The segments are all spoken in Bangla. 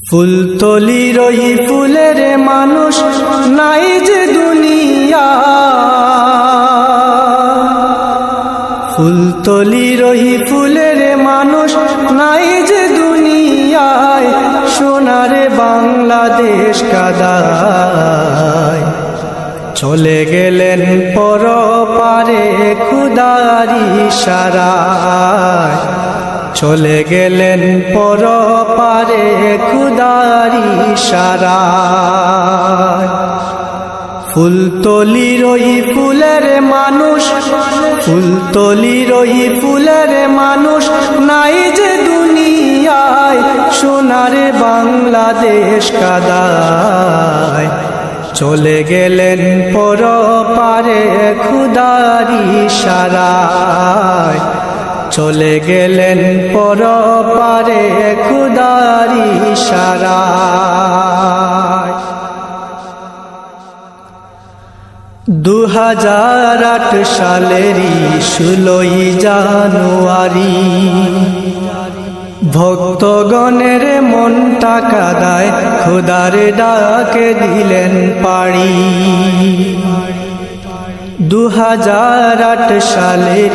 ফুলতলির ওই ফুলের মানুষ নাই যে দুনিয়া, ফুলতলির ওই ফুলের মানুষ নাই যে দুনিয়ায়, সোনার বাংলাদেশ কাদায় চলে গেলেন পরপারে খুদার ইশারায়, চলে গেলেন পরপারে খুদার ইশারায়। ফুলতলির ওই ফুলের মানুষ, ফুলতলির ওই ফুলের মানুষ নাই যে দুনিয়ায়, সোনার বাংলাদেশ কাদায় চলে গেলেন পরপারে খুদার ইশারায়, চলে গেলেন পরপারে খুদার ইশারায়। 2008 সালের 16 জানুয়ারি ভক্তগণের মনটা কাদায় খোদার ডাকে দিলেন পাড়ি। 2008 সালের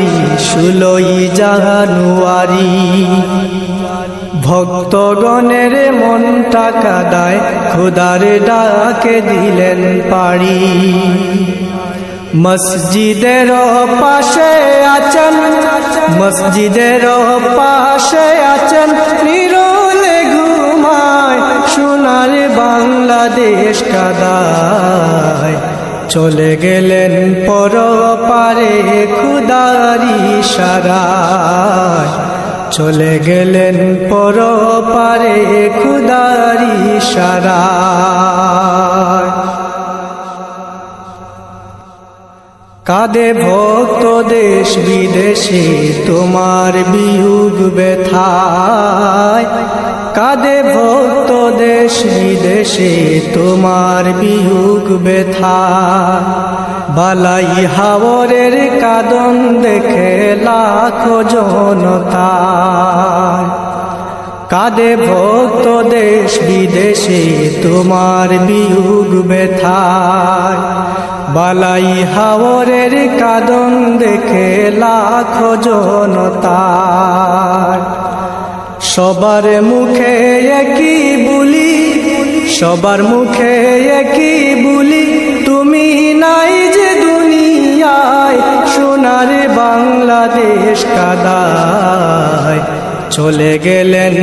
16 জানুয়ারি ভক্তগণের মনটা কাদায় খোদার ডাকে দিলেন পাড়ি। মসজিদের পাশে আছেন, মসজিদের পাশে আছেন নিরলে ঘুমায়, সোনার বাংলাদেশ কাদায় চলে গেলেন পরপারে খুদার ইশারায়, চলে গেলেন পরপারে খুদার ইশারায়। কাঁদে ভক্ত দেশ বিদেশে তোমার বিয়োগ ব্যথায়, কাঁদে ভক্ত দেশ বিদেশে তোমার বিয়োগ ব্যথায়। বালাই হাওরের কাঁদন দেখে লাখো জনতা, কাঁদে ভক্ত দেশ বিদেশে তোমার বিয়োগ ব্যথায়। বালাই হাওরের কাঁদন দেখে লাখো জনতা, সবার মুখে একই বুলি, সবার মুখে একই বুলি, তুমি নাই যে দুনিয়ায়, সোনার বাংলাদেশ কাদায় চলে গেলেন